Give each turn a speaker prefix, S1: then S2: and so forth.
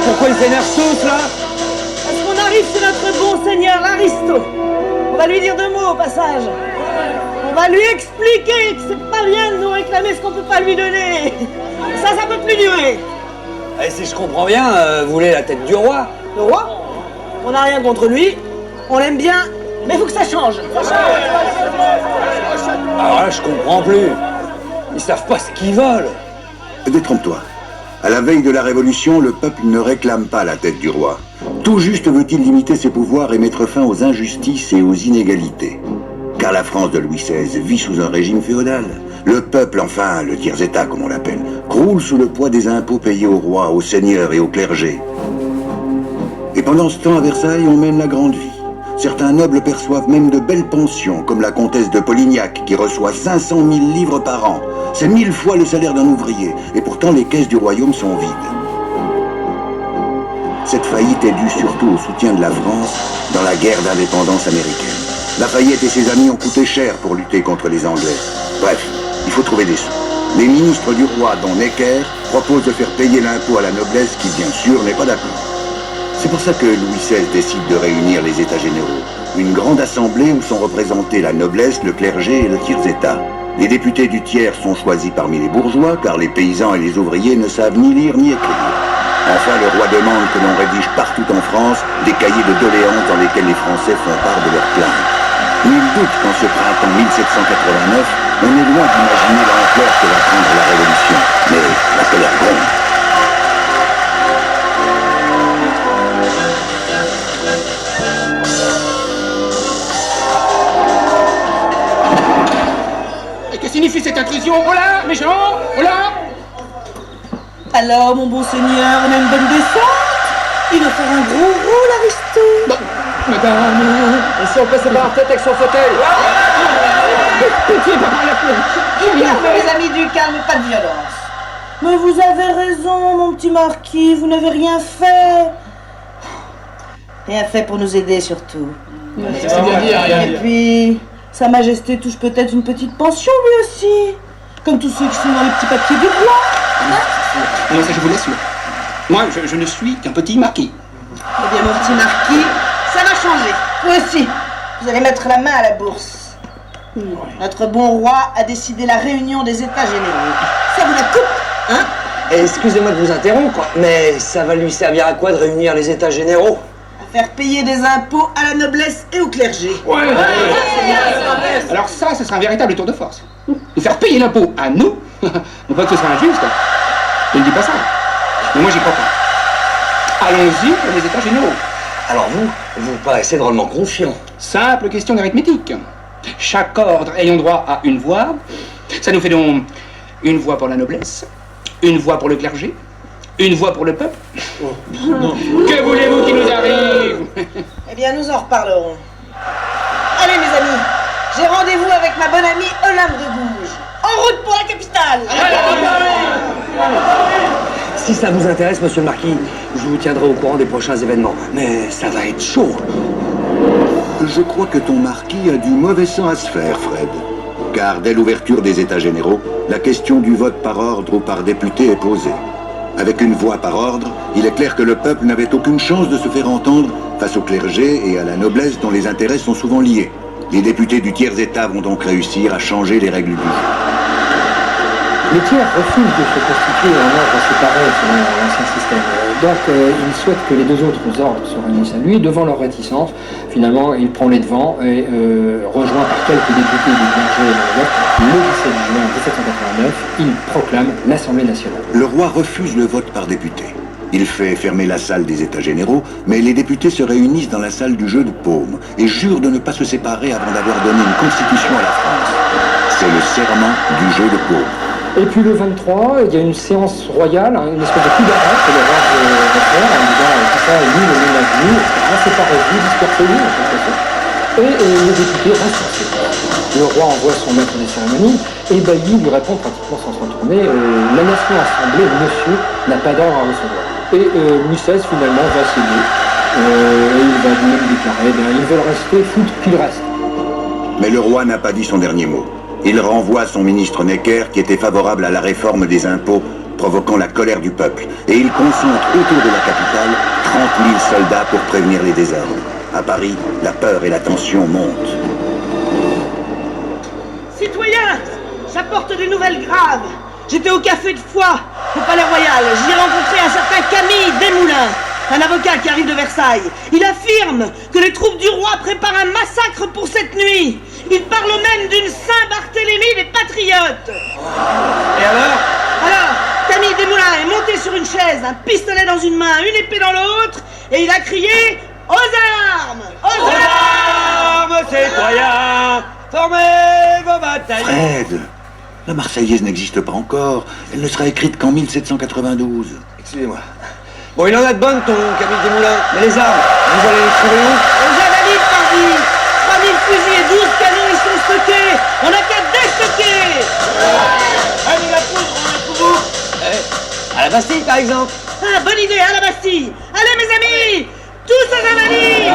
S1: pourquoi ils s'énervent tous, là?
S2: Parce qu'on arrive chez notre bon seigneur Aristo. On va lui dire 2 mots au passage. On va lui expliquer que c'est pas bien de nous réclamer ce qu'on peut pas lui donner. Ça peut plus durer.
S1: Et si je comprends bien, vous voulez la tête du roi?
S2: Le roi? On n'a rien contre lui. On l'aime bien, mais il faut que ça change.
S1: Alors là, je comprends plus. Ils savent pas ce qu'ils veulent.
S3: Détrompe-toi. À la veille de la Révolution, le peuple ne réclame pas la tête du roi. Tout juste veut-il limiter ses pouvoirs et mettre fin aux injustices et aux inégalités. Car la France de Louis XVI vit sous un régime féodal. Le peuple, enfin, le tiers-état comme on l'appelle, croule sous le poids des impôts payés au roi, aux seigneurs et au clergé. Et pendant ce temps, à Versailles, on mène la grande vie. Certains nobles perçoivent même de belles pensions, comme la comtesse de Polignac, qui reçoit 500 000 livres par an. C'est 1000 fois le salaire d'un ouvrier, et pourtant les caisses du royaume sont vides. Cette faillite est due surtout au soutien de la France dans la guerre d'indépendance américaine. Lafayette et ses amis ont coûté cher pour lutter contre les Anglais. Bref, il faut trouver des sous. Les ministres du roi, dont Necker, proposent de faire payer l'impôt à la noblesse qui, bien sûr, n'est pas d'accord. C'est pour ça que Louis XVI décide de réunir les États généraux. Une grande assemblée où sont représentés la noblesse, le clergé et le tiers-état. Les députés du tiers sont choisis parmi les bourgeois, car les paysans et les ouvriers ne savent ni lire ni écrire. Enfin, le roi demande que l'on rédige partout en France des cahiers de doléances dans lesquels les Français font part de leurs plaintes. Nul doute qu'en ce printemps 1789, on est loin d'imaginer l'ampleur que va prendre la Révolution. Mais la colère gronde.
S4: Que signifie cette intrusion? Oh là, mes gens! Oh là!
S2: Alors, mon bon seigneur, on a une bonne descente. Il va faire un gros rôle, Aristo.
S4: Madame...
S1: Et si on passait par la tête avec son fauteuil?
S4: Pitié, papa, la fleur!
S2: Les amis, du calme, pas de violence. Mais vous avez raison, mon petit marquis, vous n'avez rien fait. Rien fait pour nous aider, surtout.
S4: C'est bien dit, rien
S2: Et puis, Sa Majesté touche peut-être une petite pension, lui aussi. Comme tous ceux qui sont dans les petits papiers du roi.
S4: Non, ça je vous laisse. Moi, je ne suis qu'un petit marquis.
S2: Eh bien, mon petit marquis, ça va changer. Vous aussi, vous allez mettre la main à la bourse. Notre bon roi a décidé la réunion des États généraux. Ça vous la coupe, hein?
S1: Et excusez-moi de vous interrompre, mais ça va lui servir à quoi de réunir les États généraux?
S2: À faire payer des impôts à la noblesse et au clergé.
S4: Ouais. Alors ça, ce sera un véritable tour de force. De faire payer l'impôt à nous, non pas que ce soit injuste. Je ne dis pas ça. Mais moi, j'y crois pas. Allons-y pour les États généraux.
S1: Alors vous paraissez drôlement confiant.
S4: Simple question d'arithmétique. Chaque ordre ayant droit à une voix, ça nous fait donc une voix pour la noblesse, une voix pour le clergé, une voix pour le peuple. Que voulez-vous qui nous arrive?
S2: Eh bien, nous en reparlerons. Allez, mes amis, j'ai rendez-vous avec ma bonne amie Olympe de Gouges. En route pour la capitale.
S1: Si ça vous intéresse, monsieur le marquis, je vous tiendrai au courant des prochains événements. Mais ça va être chaud.
S3: Je crois que ton marquis a du mauvais sang à se faire, Fred. Car dès l'ouverture des États généraux, la question du vote par ordre ou par député est posée. Avec une voix par ordre, il est clair que le peuple n'avait aucune chance de se faire entendre face au clergé et à la noblesse dont les intérêts sont souvent liés. Les députés du tiers-état vont donc réussir à changer les règles du jeu.
S5: Le tiers refuse de se constituer en ordre séparé selon l'ancien système. Donc il souhaite que les deux autres ordres se réunissent à lui. Devant leur réticence, finalement, il prend les devants et rejoint par quelques députés du clergé et de la noblesse, le 17 juin 1789, il proclame l'Assemblée nationale.
S3: Le roi refuse le vote par député. Il fait fermer la salle des États généraux, mais les députés se réunissent dans la salle du jeu de paume et jurent de ne pas se séparer avant d'avoir donné une constitution à la France. C'est le serment du jeu de paume.
S5: Et puis le 23, il y a une séance royale, une espèce de coup d'arrêt que le roi va faire en disant tout ça est nul, on est venu, c'est pas revenu, dispersez-vous en quelque sorte. Et les députés restent sur Le roi envoie son maître des cérémonies et Bailly lui répond pratiquement sans se retourner la nation assemblée, monsieur, n'a pas d'ordre à recevoir. Et Louis XVI finalement va céder. Et il va même déclarer, ils veulent rester, foutre qu'il reste.
S3: Mais le roi n'a pas dit son dernier mot. Il renvoie son ministre Necker, qui était favorable à la réforme des impôts, provoquant la colère du peuple. Et il concentre autour de la capitale 30 000 soldats pour prévenir les désordres. À Paris, la peur et la tension montent.
S2: Citoyens, j'apporte des nouvelles graves. J'étais au café de Foix, au Palais Royal. J'y ai rencontré un certain Camille Desmoulins, un avocat qui arrive de Versailles. Il affirme que les troupes du roi préparent un massacre pour cette nuit. Il parle même d'une Saint-Barthélemy des patriotes.
S1: Et alors?
S2: Alors, Camille Desmoulins est monté sur une chaise, un pistolet dans une main, une épée dans l'autre, et il a crié « Aux armes! Aux armes !»
S1: Armes, citoyens, formez vos batailles.
S3: Fred, la Marseillaise n'existe pas encore. Elle ne sera écrite qu'en 1792.
S1: Excusez-moi. Bon, il en a de bonnes, ton Camille Desmoulins. Mais les armes, vous allez les trouver où?
S2: Aux Invalides, pardi 3000 fusils et 12 canons, ils sont stockés. On n'a qu'à déstocker.
S1: Allez, la poudre, on a pour vous. À la Bastille, par exemple.
S2: Ah, bonne idée, à la Bastille. Allez, mes amis, tous aux Invalides.